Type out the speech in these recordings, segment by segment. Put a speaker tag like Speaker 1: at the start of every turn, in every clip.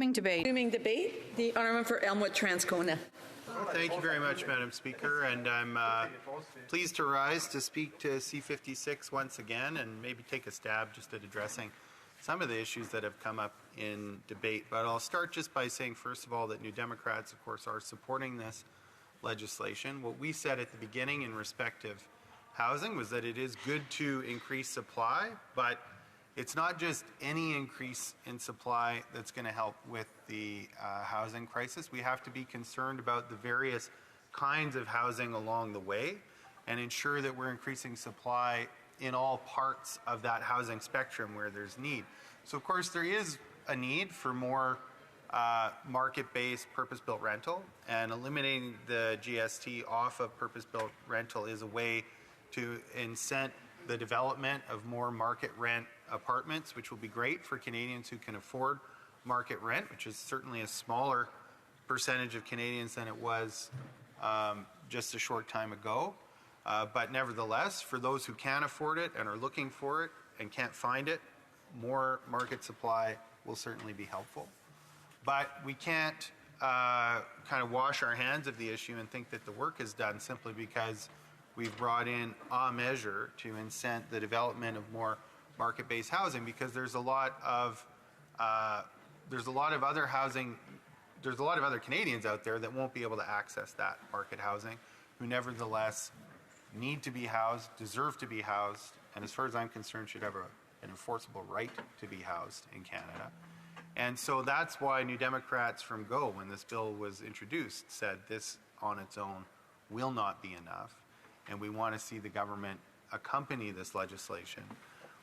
Speaker 1: Resuming debate, the honourman for Elmwood Transcona.
Speaker 2: Thank you very much, Madam Speaker, and I'm pleased to rise to speak to C-56 once again and maybe take a stab just at addressing some of the issues that have come up in debate. But I'll start just by saying, first of all, that New Democrats, of course, are supporting this legislation. What we said at the beginning in respect of housing was that it is good to increase supply, but it's not just any increase in supply that's going to help with the housing crisis. We have to be concerned about the various kinds of housing along the way and ensure that we're increasing supply in all parts of that housing spectrum where there's need. So of course there is a need for more market-based purpose-built rental, and eliminating the GST off of purpose-built rental is a way to incent the development of more market rent apartments, which will be great for Canadians who can afford market rent, which is certainly a smaller percentage of Canadians than it was just a short time ago. But nevertheless, for those who can afford it and are looking for it and can't find it, more market supply will certainly be helpful. But we can't kind of wash our hands of the issue and think that the work is done simply because we've brought in a measure to incent the development of more market-based housing, because there's a lot of other housing. There's a lot of other Canadians out there that won't be able to access that market housing, who nevertheless need to be housed, deserve to be housed, and as far as I'm concerned, should have an enforceable right to be housed in Canada. And so that's why New Democrats from Go, when this bill was introduced, said this on its own will not be enough, and we want to see the government accompany this legislation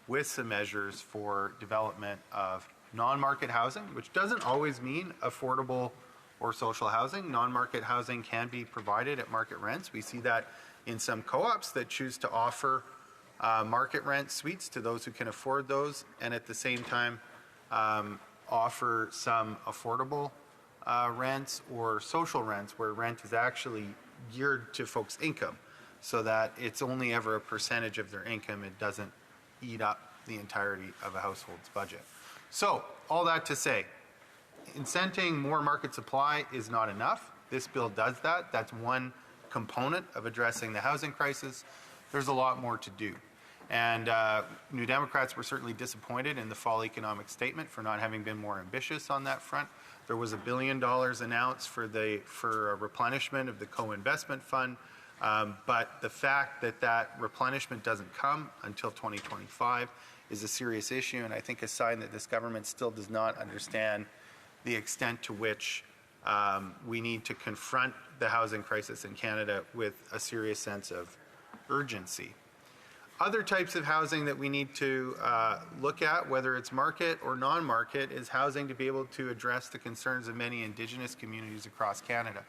Speaker 2: with some measures for development of non-market housing, which doesn't always mean affordable or social housing. Non-market housing can be provided at market rents. We see that in some co-ops that choose to offer market rent suites to those who can afford those, and at the same time offer some affordable rents or social rents where rent is actually geared to folks' income, so that it's only ever a percentage of their income. It doesn't eat up the entirety of a household's budget. So all that to say, incenting more market supply is not enough. This bill does that. That's one component of addressing the housing crisis. There's a lot more to do. And New Democrats were certainly disappointed in the fall economic statement for not having been more ambitious on that front. There was $1 billion announced for a replenishment of the co-investment fund, but the fact that that replenishment doesn't come until 2025 is a serious issue, and I think a sign that this government still does not understand the extent to which we need to confront the housing crisis in Canada with a serious sense of urgency. Other types of housing that we need to look at, whether it's market or non-market, is housing to be able to address the concerns of many Indigenous communities across Canada.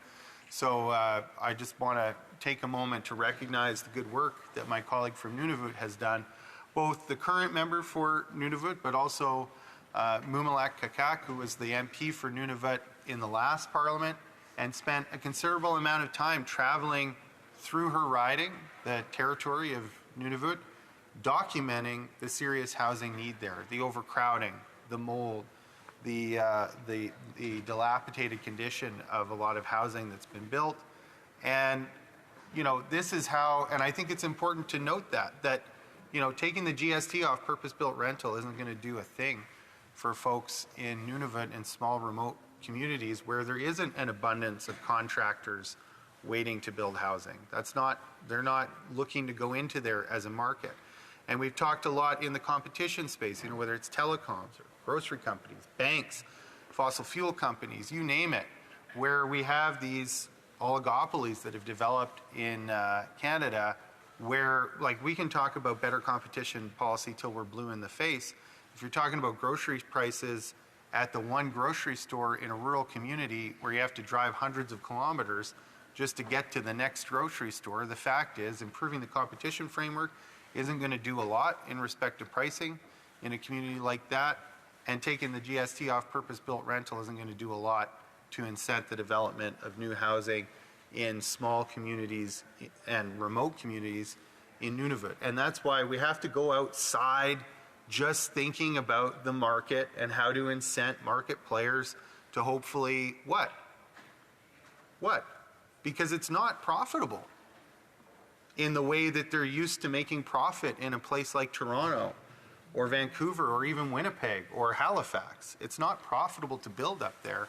Speaker 2: So I just want to take a moment to recognize the good work that my colleague from Nunavut has done, both the current member for Nunavut, but also Mumalak Kakak, who was the MP for Nunavut in the last Parliament, and spent a considerable amount of time traveling through her riding, the territory of Nunavut, documenting the serious housing need there, the overcrowding, the mold, the dilapidated condition of a lot of housing that's been built. And you know, this is how, and I think it's important to note that you know, taking the GST off purpose-built rental isn't going to do a thing for folks in Nunavut and small remote communities where there isn't an abundance of contractors waiting to build housing. They're not looking to go into there as a market. And we've talked a lot in the competition space, you know, whether it's telecoms or grocery companies, banks, fossil fuel companies, you name it, where we have these oligopolies that have developed in Canada, where, like, we can talk about better competition policy till we're blue in the face. If you're talking about grocery prices at the one grocery store in a rural community where you have to drive hundreds of kilometers just to get to the next grocery store, the fact is improving the competition framework isn't going to do a lot in respect to pricing in a community like that, and taking the GST off purpose-built rental isn't going to do a lot to incent the development of new housing in small communities and remote communities in Nunavut. And that's why we have to go outside just thinking about the market and how to incent market players to hopefully what? What? Because it's not profitable in the way that they're used to making profit in a place like Toronto or Vancouver or even Winnipeg or Halifax. It's not profitable to build up there.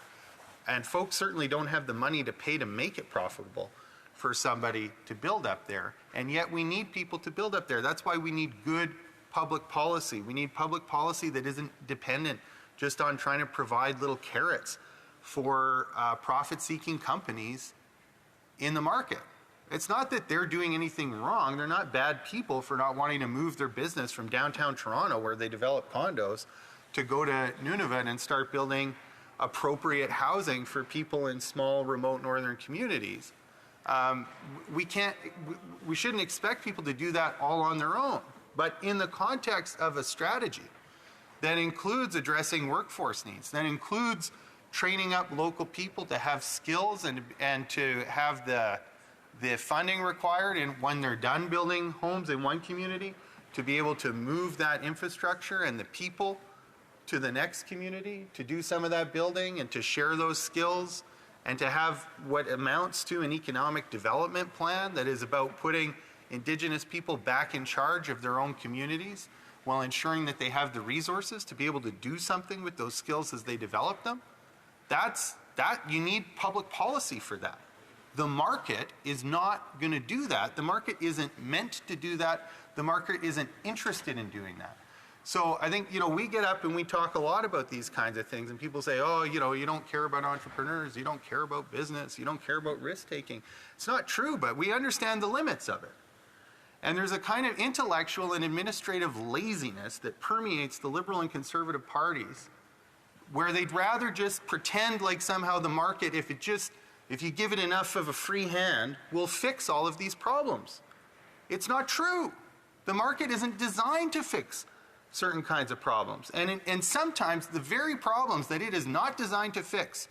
Speaker 2: And folks certainly don't have the money to pay to make it profitable for somebody to build up there. And yet we need people to build up there. That's why we need good public policy. We need public policy that isn't dependent just on trying to provide little carrots for profit-seeking companies in the market. It's not that they're doing anything wrong. They're not bad people for not wanting to move their business from downtown Toronto, where they develop condos, to go to Nunavut and start building appropriate housing for people in small, remote northern communities. We shouldn't expect people to do that all on their own. But in the context of a strategy that includes addressing workforce needs, that includes training up local people to have skills and to have the funding required, and when they're done building homes in one community, to be able to move that infrastructure and the people to the next community, to do some of that building and to share those skills, and to have what amounts to an economic development plan that is about putting Indigenous people back in charge of their own communities while ensuring that they have the resources to be able to do something with those skills as they develop them. You need public policy for that. The market is not going to do that. The market isn't meant to do that. The market isn't interested in doing that. So I think, we get up and we talk a lot about these kinds of things, and people say, oh, you don't care about entrepreneurs, you don't care about business, you don't care about risk-taking. It's not true, but we understand the limits of it. And there's a kind of intellectual and administrative laziness that permeates the Liberal and Conservative parties, where they'd rather just pretend like somehow the market, if you give it enough of a free hand, will fix all of these problems. It's not true. The market isn't designed to fix certain kinds of problems. And sometimes the very problems that it is not designed to fix,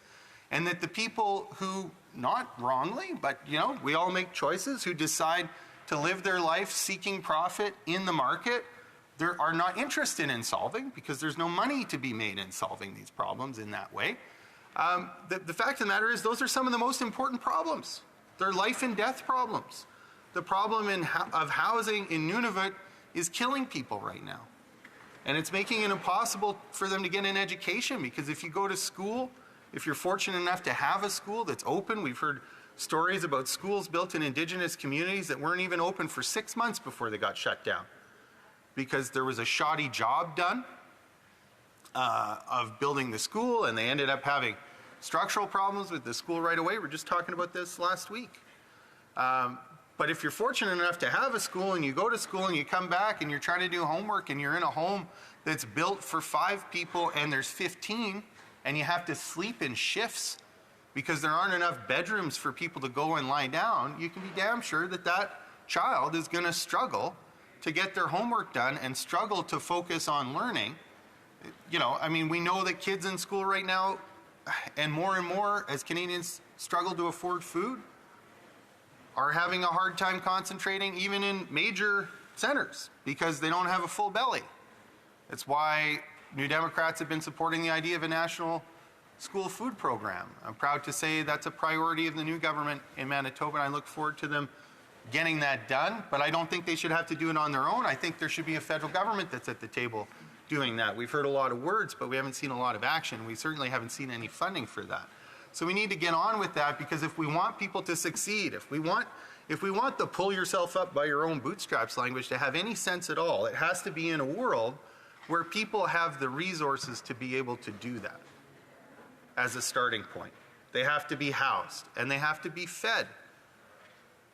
Speaker 2: and that the people who, not wrongly, but we all make choices, who decide to live their life seeking profit in the market, they are not interested in solving, because there's no money to be made in solving these problems in that way. The fact of the matter is, those are some of the most important problems. They're life and death problems. The problem of housing in Nunavut is killing people right now. And it's making it impossible for them to get an education, because if you go to school, if you're fortunate enough to have a school that's open, we've heard stories about schools built in Indigenous communities that weren't even open for 6 months before they got shut down, because there was a shoddy job done of building the school, and they ended up having structural problems with the school right away. We were just talking about this last week. But if you're fortunate enough to have a school, and you go to school and you come back and you're trying to do homework, and you're in a home that's built for 5 people and there's 15, and you have to sleep in shifts because there aren't enough bedrooms for people to go and lie down, you can be damn sure that that child is going to struggle to get their homework done and struggle to focus on learning. We know that kids in school right now, and more as Canadians struggle to afford food, are having a hard time concentrating even in major centers because they don't have a full belly. It's why New Democrats have been supporting the idea of a national school food program. I'm proud to say that's a priority of the new government in Manitoba, and I look forward to them getting that done. But I don't think they should have to do it on their own. I think there should be a federal government that's at the table doing that. We've heard a lot of words, but we haven't seen a lot of action. We certainly haven't seen any funding for that. So we need to get on with that, because if we want people to succeed, if we want the pull yourself up by your own bootstraps language to have any sense at all, it has to be in a world where people have the resources to be able to do that as a starting point. They have to be housed, and they have to be fed.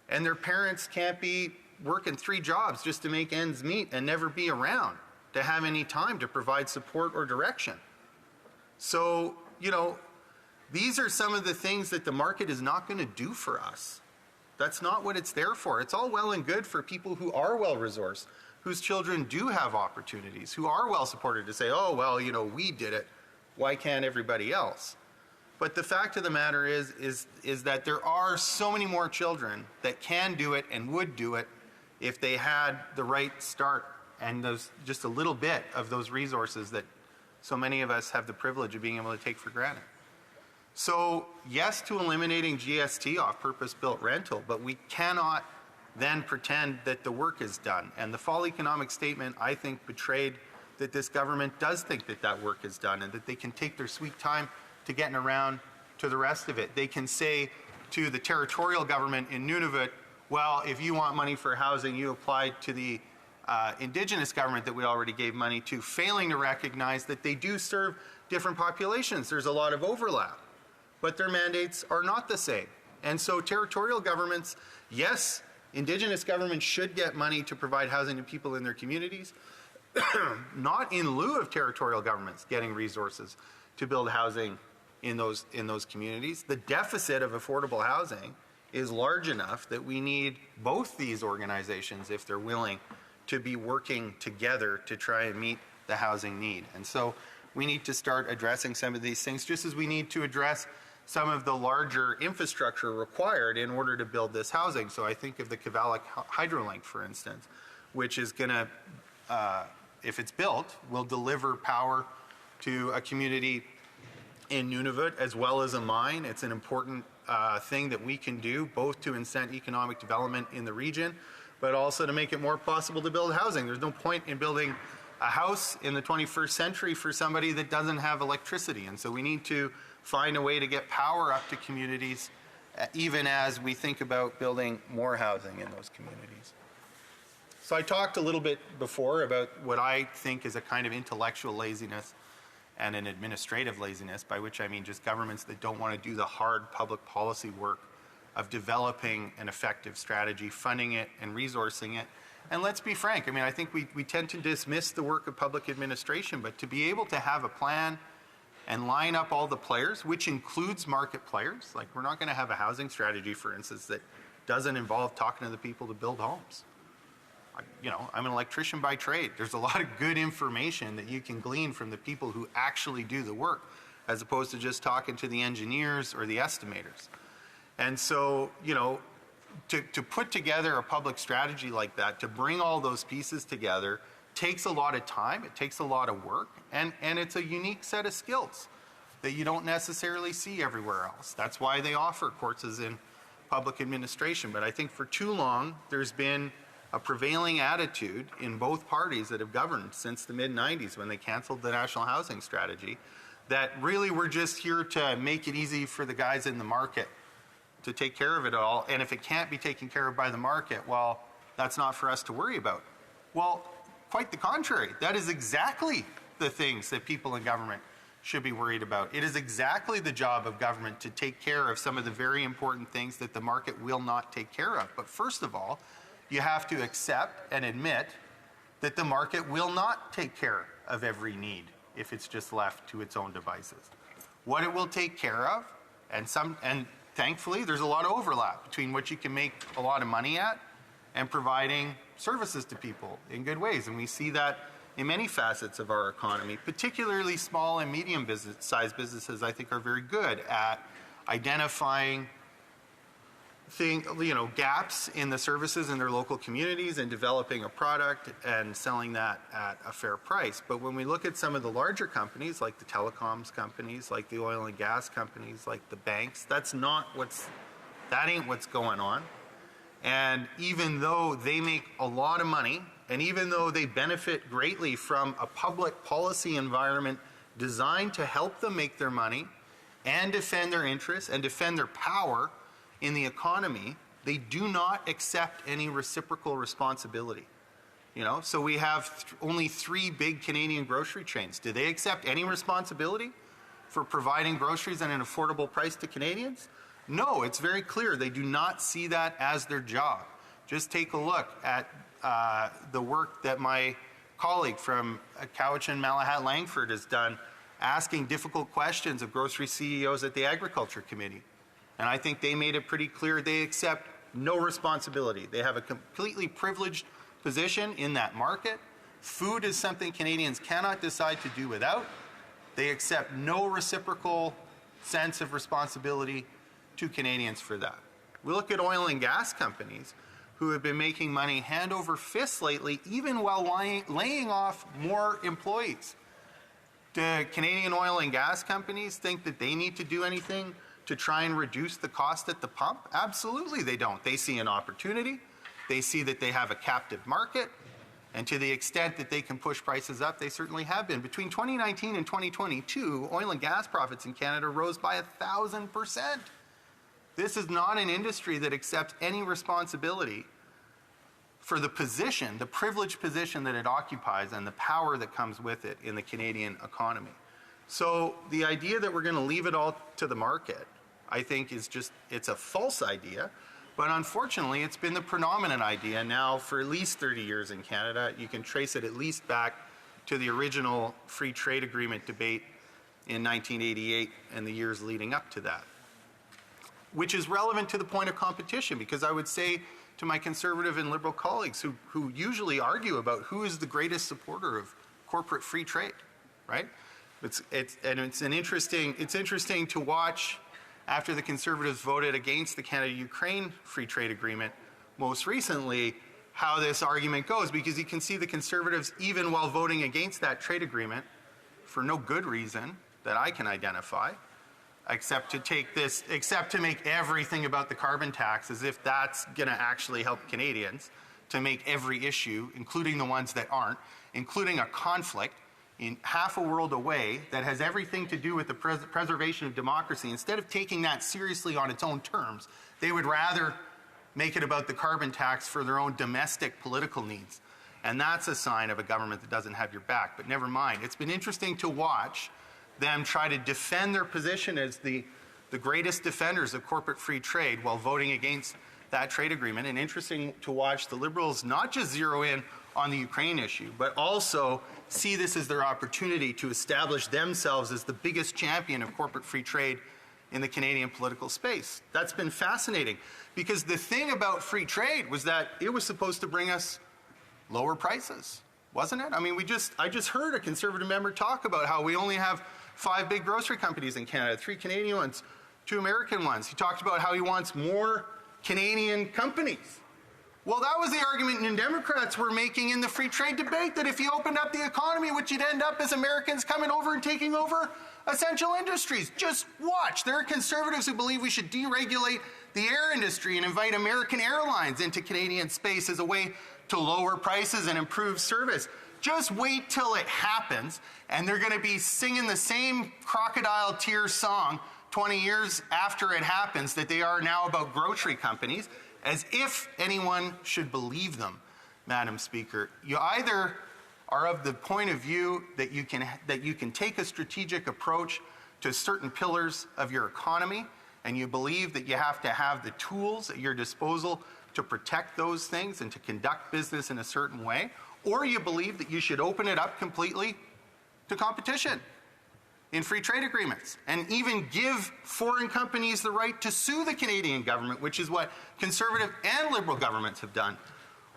Speaker 2: And their parents can't be working 3 jobs just to make ends meet and never be around to have any time to provide support or direction. So, these are some of the things that the market is not going to do for us. That's not what it's there for. It's all well and good for people who are well-resourced, whose children do have opportunities, who are well-supported, to say, oh, well, we did it. Why can't everybody else? But the fact of the matter is that there are so many more children that can do it and would do it if they had the right start and just a little bit of those resources that so many of us have the privilege of being able to take for granted. So yes to eliminating GST, off-purpose built rental, but we cannot then pretend that the work is done. And the fall economic statement, I think, betrayed that this government does think that that work is done and that they can take their sweet time to getting around to the rest of it. They can say to the territorial government in Nunavut, well, if you want money for housing, you apply to the Indigenous government that we already gave money to, failing to recognize that they do serve different populations. There's a lot of overlap, but their mandates are not the same. And so territorial governments, yes, Indigenous governments should get money to provide housing to people in their communities, not in lieu of territorial governments getting resources to build housing in those communities. The deficit of affordable housing is large enough that we need both these organizations, if they're willing, to be working together to try and meet the housing need. And so we need to start addressing some of these things, just as we need to address some of the larger infrastructure required in order to build this housing. So I think of the Kavalik Hydrolink, for instance, which is going to, if it's built, will deliver power to a community in Nunavut as well as a mine. It's an important thing that we can do, both to incent economic development in the region, but also to make it more possible to build housing. There's no point in building a house in the 21st century for somebody that doesn't have electricity. And so we need to find a way to get power up to communities, even as we think about building more housing in those communities. So I talked a little bit before about what I think is a kind of intellectual laziness and an administrative laziness, by which I mean just governments that don't want to do the hard public policy work of developing an effective strategy, funding it and resourcing it. And let's be frank, I mean, I think we tend to dismiss the work of public administration, but to be able to have a plan and line up all the players, which includes market players, like we're not going to have a housing strategy, for instance, that doesn't involve talking to the people to build homes. You know, I'm an electrician by trade. There's a lot of good information that you can glean from the people who actually do the work, as opposed to just talking to the engineers or the estimators. And so, you know, to put together a public strategy like that, to bring all those pieces together, takes a lot of time, it takes a lot of work, and it's a unique set of skills that you don't necessarily see everywhere else. That's why they offer courses in public administration. But I think for too long, there's been a prevailing attitude in both parties that have governed since the mid-90s when they canceled the National Housing Strategy, that really we're just here to make it easy for the guys in the market to take care of it all. And if it can't be taken care of by the market, well, that's not for us to worry about. Well, quite the contrary. That is exactly the things that people in government should be worried about. It is exactly the job of government to take care of some of the very important things that the market will not take care of. But first of all, you have to accept and admit that the market will not take care of every need if it's just left to its own devices. What it will take care of, and thankfully there's a lot of overlap between what you can make a lot of money at and providing services to people in good ways. And we see that in many facets of our economy, particularly small and medium-sized businesses, I think, are very good at identifying gaps in the services in their local communities and developing a product and selling that at a fair price. But when we look at some of the larger companies, like the telecoms companies, like the oil and gas companies, like the banks, that ain't what's going on. And even though they make a lot of money, and even though they benefit greatly from a public policy environment designed to help them make their money and defend their interests and defend their power in the economy, they do not accept any reciprocal responsibility. You know, so we have only 3 big Canadian grocery chains. Do they accept any responsibility for providing groceries at an affordable price to Canadians? No, it's very clear. They do not see that as their job. Just take a look at the work that my colleague from Cowichan, Malahat, Langford has done, asking difficult questions of grocery CEOs at the Agriculture Committee. And I think they made it pretty clear they accept no responsibility. They have a completely privileged position in that market. Food is something Canadians cannot decide to do without. They accept no reciprocal sense of responsibility to Canadians for that. We look at oil and gas companies who have been making money hand over fist lately, even while laying off more employees. Do Canadian oil and gas companies think that they need to do anything to try and reduce the cost at the pump? Absolutely they don't. They see an opportunity. They see that they have a captive market. And to the extent that they can push prices up, they certainly have been. Between 2019 and 2022, oil and gas profits in Canada rose by 1,000%. This is not an industry that accepts any responsibility for the position, the privileged position that it occupies and the power that comes with it in the Canadian economy. So the idea that we're going to leave it all to the market, I think is just, it's a false idea. But unfortunately, it's been the predominant idea now for at least 30 years in Canada. You can trace it at least back to the original free trade agreement debate in 1988 and the years leading up to that, which is relevant to the point of competition, because I would say to my conservative and liberal colleagues who usually argue about who is the greatest supporter of corporate free trade, right? It's interesting to watch after the Conservatives voted against the Canada-Ukraine free trade agreement most recently, how this argument goes, because you can see the Conservatives, even while voting against that trade agreement, for no good reason that I can identify, except to make everything about the carbon tax as if that's going to actually help Canadians, to make every issue, including the ones that aren't, including a conflict in half a world away that has everything to do with the preservation of democracy. Instead of taking that seriously on its own terms, they would rather make it about the carbon tax for their own domestic political needs. And that's a sign of a government that doesn't have your back. But never mind. It's been interesting to watch them try to defend their position as the greatest defenders of corporate free trade while voting against that trade agreement. And interesting to watch the Liberals not just zero in on the Ukraine issue, but also see this as their opportunity to establish themselves as the biggest champion of corporate free trade in the Canadian political space. That's been fascinating, because the thing about free trade was that it was supposed to bring us lower prices, wasn't it? I mean, I just heard a Conservative member talk about how we only have 5 big grocery companies in Canada, 3 Canadian ones, 2 American ones. He talked about how he wants more Canadian companies. Well, that was the argument the Democrats were making in the free trade debate, that if you opened up the economy, what you'd end up is Americans coming over and taking over essential industries. Just watch. There are Conservatives who believe we should deregulate the air industry and invite American airlines into Canadian space as a way to lower prices and improve service. Just wait till it happens, and they're going to be singing the same crocodile tears song 20 years after it happens that they are now about grocery companies, as if anyone should believe them, Madam Speaker. You either are of the point of view that you can take a strategic approach to certain pillars of your economy, and you believe that you have to have the tools at your disposal to protect those things and to conduct business in a certain way, or you believe that you should open it up completely to competition in free trade agreements, and even give foreign companies the right to sue the Canadian government, which is what Conservative and Liberal governments have done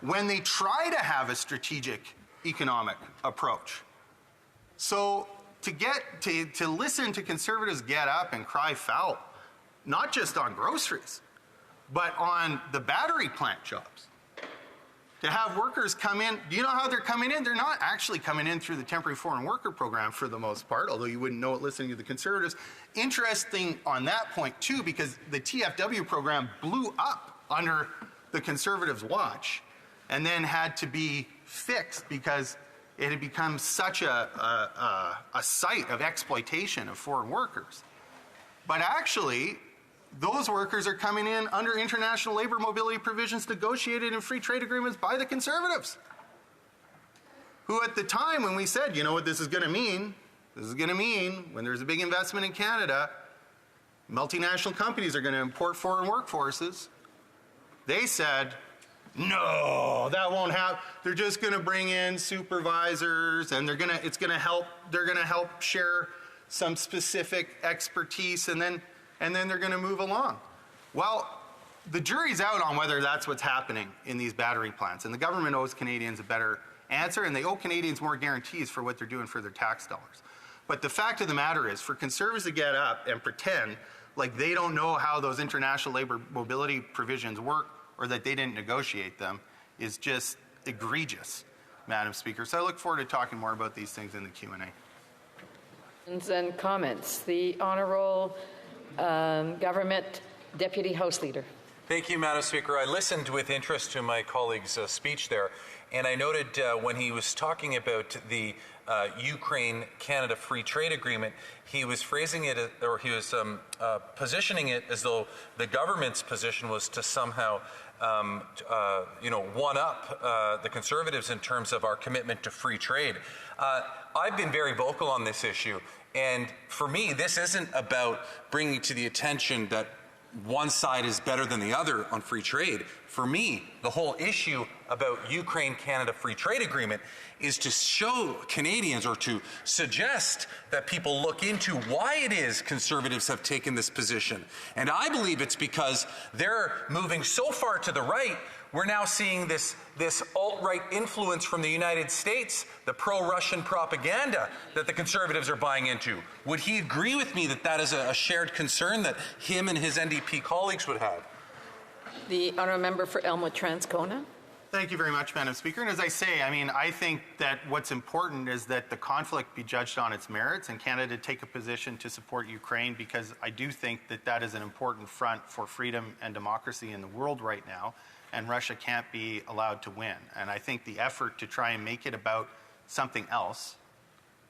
Speaker 2: when they try to have a strategic economic approach. So to listen to Conservatives get up and cry foul, not just on groceries, but on the battery plant jobs, to have workers come in. Do you know how they're coming in? They're not actually coming in through the temporary foreign worker program for the most part, although you wouldn't know it listening to the Conservatives. Interesting on that point too, because the TFW program blew up under the Conservatives' watch and then had to be fixed because it had become such a site of exploitation of foreign workers. But actually, those workers are coming in under international labor mobility provisions negotiated in free trade agreements by the Conservatives, who at the time when we said, you know what this is going to mean? This is going to mean when there's a big investment in Canada, multinational companies are going to import foreign workforces. They said, no, that won't happen. They're just going to bring in supervisors, and they're going to help share some specific expertise, and then they're going to move along. Well, the jury's out on whether that's what's happening in these battery plants, and the government owes Canadians a better answer, and they owe Canadians more guarantees for what they're doing for their tax dollars. But the fact of the matter is, for Conservatives to get up and pretend like they don't know how those international labor mobility provisions work or that they didn't negotiate them is just egregious, Madam Speaker. So I look forward to talking more about these things in the Q&A.
Speaker 1: And comments. The Honourable Government Deputy House Leader.
Speaker 3: Thank you, Madam Speaker. I listened with interest to my colleague's speech there, and I noted when he was talking about the Ukraine-Canada Free Trade Agreement, he was phrasing it, or he was positioning it as though the government's position was to somehow one up the Conservatives in terms of our commitment to free trade. I've been very vocal on this issue, and for me, this isn't about bringing to the attention that one side is better than the other on free trade. For me, the whole issue about Ukraine-Canada Free Trade Agreement is to show Canadians, or to suggest that people look into why it is Conservatives have taken this position. And I believe it's because they're moving so far to the right. We're now seeing this alt-right influence from the United States, the pro-Russian propaganda that the Conservatives are buying into. Would he agree with me that that is a shared concern that him and his NDP colleagues would have?
Speaker 1: The Honourable Member for Elmwood Transcona.
Speaker 2: Thank you very much, Madam Speaker. And as I say, I think that what's important is that the conflict be judged on its merits, and Canada take a position to support Ukraine, because I do think that that is an important front for freedom and democracy in the world right now, and Russia can't be allowed to win. And I think the effort to try and make it about something else,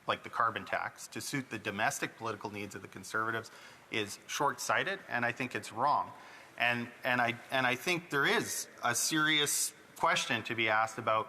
Speaker 2: like the carbon tax, to suit the domestic political needs of the Conservatives is short-sighted, and I think it's wrong. And I think there is a serious question to be asked about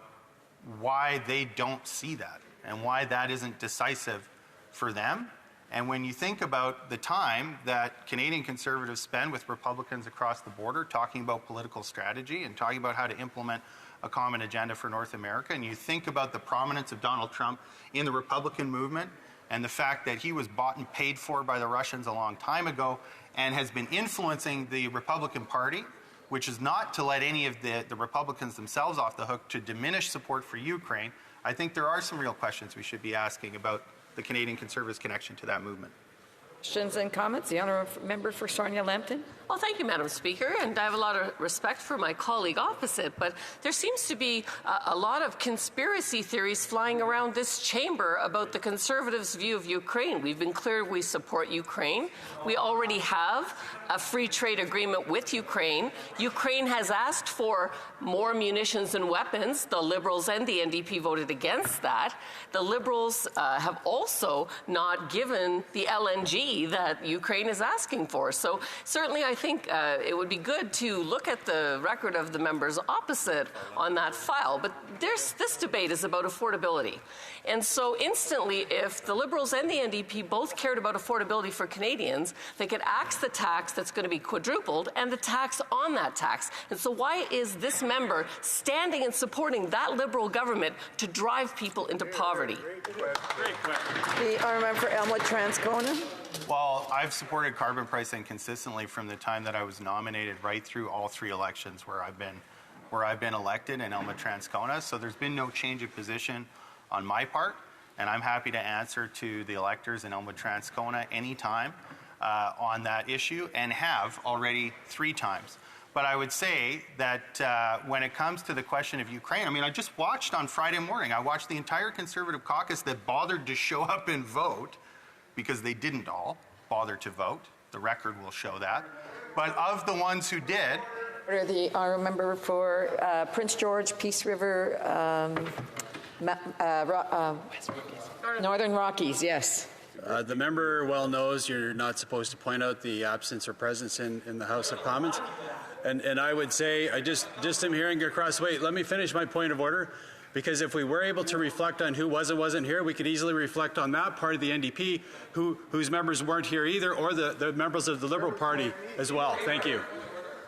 Speaker 2: why they don't see that and why that isn't decisive for them. And when you think about the time that Canadian Conservatives spend with Republicans across the border talking about political strategy and talking about how to implement a common agenda for North America, and you think about the prominence of Donald Trump in the Republican movement and the fact that he was bought and paid for by the Russians a long time ago and has been influencing the Republican Party, which is not to let any of the Republicans themselves off the hook, to diminish support for Ukraine, I think there are some real questions we should be asking about the Canadian Conservatives' connection to that movement.
Speaker 1: Questions and comments. The Honourable Member for Sarnia-Lambton.
Speaker 4: Well, thank you, Madam Speaker, and I have a lot of respect for my colleague opposite, but there seems to be a lot of conspiracy theories flying around this chamber about the Conservatives' view of Ukraine. We've been clear we support Ukraine. We already have a free trade agreement with Ukraine. Ukraine has asked for more munitions and weapons. The Liberals and the NDP voted against that. The Liberals have also not given the LNG that Ukraine is asking for. So certainly I think it would be good to look at the record of the members opposite on that file. But this debate is about affordability. And so instantly, if the Liberals and the NDP both cared about affordability for Canadians, they could axe the tax that's going to be quadrupled and the tax on that tax. And so why is this member standing and supporting that Liberal government to drive people into poverty?
Speaker 1: The Honourable Member for Elmwood Transcona.
Speaker 2: Well, I've supported carbon pricing consistently from the time that I was nominated right through all three elections where I've been elected in Elmwood Transcona. So there's been no change of position on my part, and I'm happy to answer to the electors in Elmwood Transcona anytime on that issue, and have already 3 times. But I would say that when it comes to the question of Ukraine, I just watched on Friday morning, I watched the entire Conservative caucus that bothered to show up and vote, because they didn't all bother to vote. The record will show that. But of the ones who did...
Speaker 1: The Honourable Member for Prince George, Peace River, Northern Rockies, yes.
Speaker 5: The member well knows you're not supposed to point out the absence or presence in the House of Commons. And I would say, I just am hearing across the way. Let me finish my point of order. Because if we were able to reflect on who was and wasn't here, we could easily reflect on that part of the NDP whose members weren't here either, or the members of the Liberal Party as well. Thank you.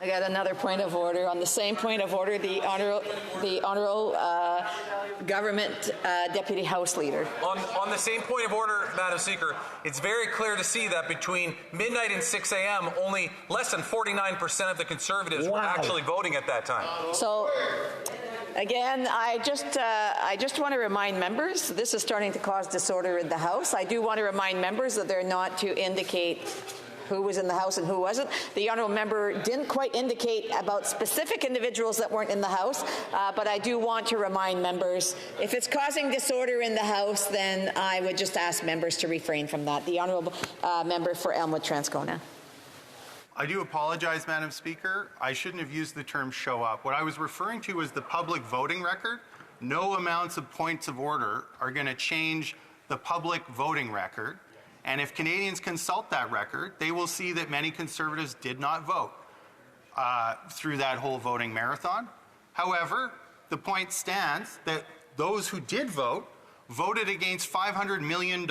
Speaker 1: I got another point of order. On the same point of order, the Honourable Government Deputy House Leader.
Speaker 3: On the same point of order, Madam Speaker, it's very clear to see that between midnight and 6 a.m., only less than 49% of the Conservatives were actually voting at that time.
Speaker 1: So, again, I just want to remind members, this is starting to cause disorder in the House. I do want to remind members that they're not to indicate who was in the House and who wasn't. The honourable member didn't quite indicate about specific individuals that weren't in the House, but I do want to remind members, if it's causing disorder in the House, then I would just ask members to refrain from that. The honourable member for Elmwood-Transcona.
Speaker 2: I do apologize, Madam Speaker. I shouldn't have used the term show up. What I was referring to was the public voting record. No amounts of points of order are going to change the public voting record. And if Canadians consult that record, they will see that many Conservatives did not vote through that whole voting marathon. However, the point stands that those who did vote voted against $500 million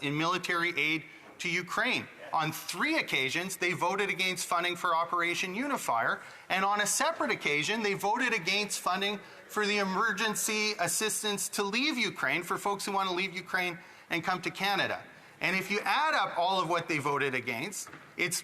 Speaker 2: in military aid to Ukraine. On 3 occasions, they voted against funding for Operation Unifier, and on a separate occasion, they voted against funding for the emergency assistance to leave Ukraine for folks who want to leave Ukraine and come to Canada. And if you add up all of what they voted against, the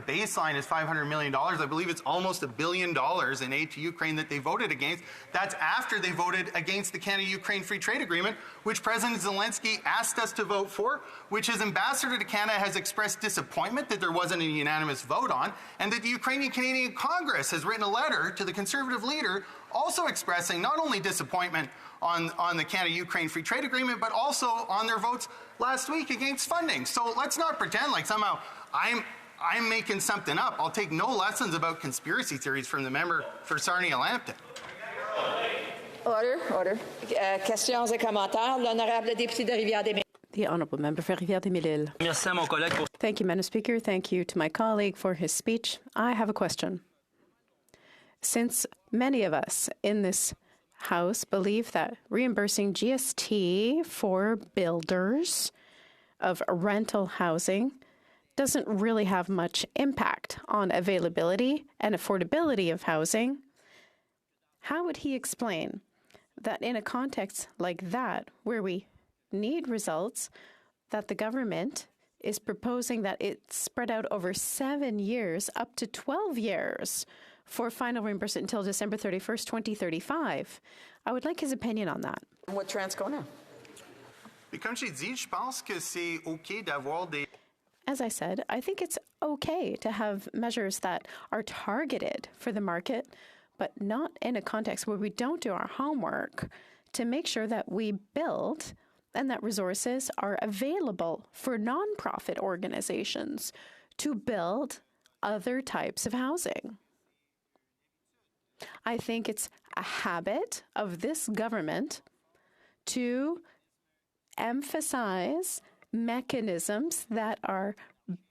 Speaker 2: baseline is $500 million. I believe it's almost $1 billion in aid to Ukraine that they voted against. That's after they voted against the Canada-Ukraine Free Trade Agreement, which President Zelensky asked us to vote for, which his ambassador to Canada has expressed disappointment that there wasn't a unanimous vote on, and that the Ukrainian Canadian Congress has written a letter to the Conservative leader also expressing not only disappointment on the Canada-Ukraine Free Trade Agreement, but also on their votes last week against funding. So let's not pretend like somehow I'm making something up. I'll take no lessons about conspiracy theories from the member for Sarnia-Lambton.
Speaker 1: Order. Questions et commentaires. L'honorable député de Rivière-des-Mille.
Speaker 6: The Honourable Member for Rivière-des-Mille. Thank you, Madam Speaker. Thank you to my colleague for his speech. I have a question. Since many of us in this House believe that reimbursing GST for builders of rental housing doesn't really have much impact on availability and affordability of housing, how would he explain that in a context like that, where we need results, that the government is proposing that it's spread out over 7 years, up to 12 years, for final reimbursement until December 31st, 2035. I would like his opinion on that.
Speaker 1: What Transcona?
Speaker 2: Comme j'ai dit, je pense que c'est OK d'avoir des...
Speaker 6: As I said, I think it's okay to have measures that are targeted for the market, but not in a context where we don't do our homework to make sure that we build and that resources are available for nonprofit organizations to build other types of housing. I think it's a habit of this government to emphasize mechanisms that are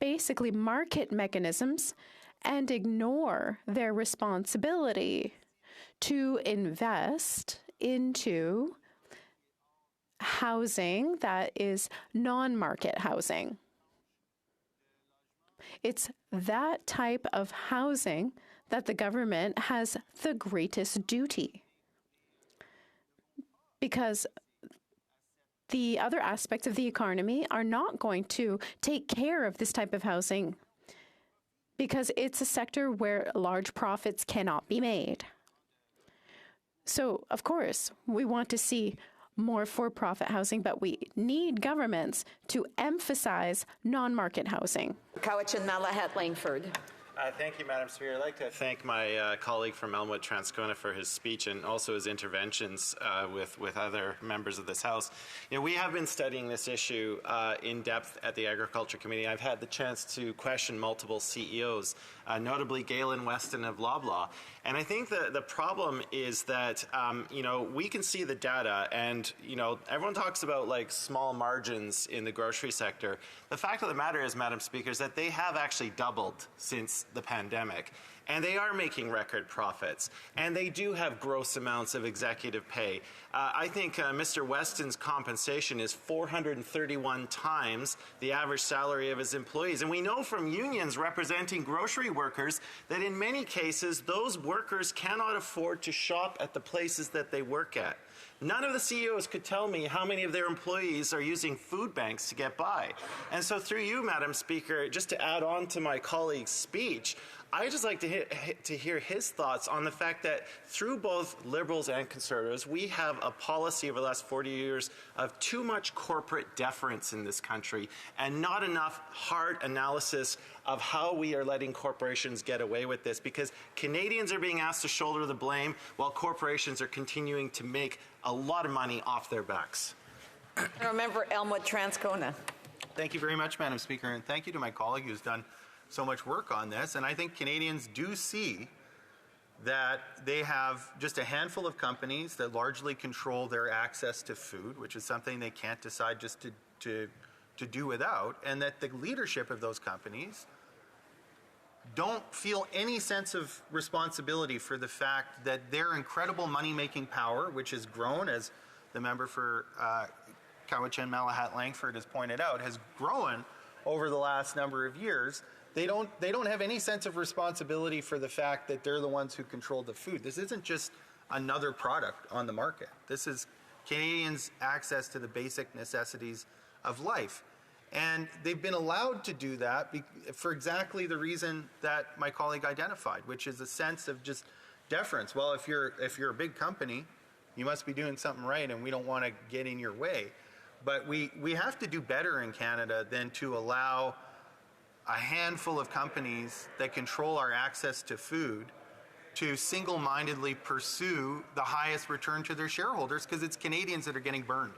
Speaker 6: basically market mechanisms and ignore their responsibility to invest into housing that is non-market housing. It's that type of housing that the government has the greatest duty, because the other aspects of the economy are not going to take care of this type of housing, because it's a sector where large profits cannot be made. So, of course, we want to see more for-profit housing, but we need governments to emphasize non-market housing.
Speaker 1: Cowichan Malahat Langford.
Speaker 7: Thank you, Madam Speaker. I'd like to thank my colleague from Elmwood-Transcona for his speech and also his interventions with other members of this House. You know, we have been studying this issue in depth at the Agriculture Committee. I've had the chance to question multiple CEOs, notably Galen Weston of Loblaw. And I think the problem is that, you know, we can see the data and, you know, everyone talks about like small margins in the grocery sector. The fact of the matter is, Madam Speaker, is that they have actually doubled since the pandemic. And they are making record profits. And they do have gross amounts of executive pay. I think Mr. Weston's compensation is 431 times the average salary of his employees. And we know from unions representing grocery workers that in many cases, those workers cannot afford to shop at the places that they work at. None of the CEOs could tell me how many of their employees are using food banks to get by. And so through you, Madam Speaker, just to add on to my colleague's speech, I'd just like to hear his thoughts on the fact that through both Liberals and Conservatives, we have a policy over the last 40 years of too much corporate deference in this country and not enough hard analysis of how we are letting corporations get away with this, because Canadians are being asked to shoulder the blame while corporations are continuing to make a lot of money off their backs.
Speaker 1: Member Elmwood Transcona.
Speaker 2: Thank you very much, Madam Speaker, and thank you to my colleague who's done so much work on this. And I think Canadians do see that they have just a handful of companies that largely control their access to food, which is something they can't decide just to do without, and that the leadership of those companies don't feel any sense of responsibility for the fact that their incredible money-making power, which has grown, as the member for Cowichan Malahat Langford has pointed out, has grown over the last number of years. They don't have any sense of responsibility for the fact that they're the ones who control the food. This isn't just another product on the market. This is Canadians' access to the basic necessities of life. And they've been allowed to do that for exactly the reason that my colleague identified, which is a sense of just deference. Well, if you're a big company, you must be doing something right, and we don't want to get in your way. But we have to do better in Canada than to allow a handful of companies that control our access to food to single-mindedly pursue the highest return to their shareholders, because it's Canadians that are getting burned.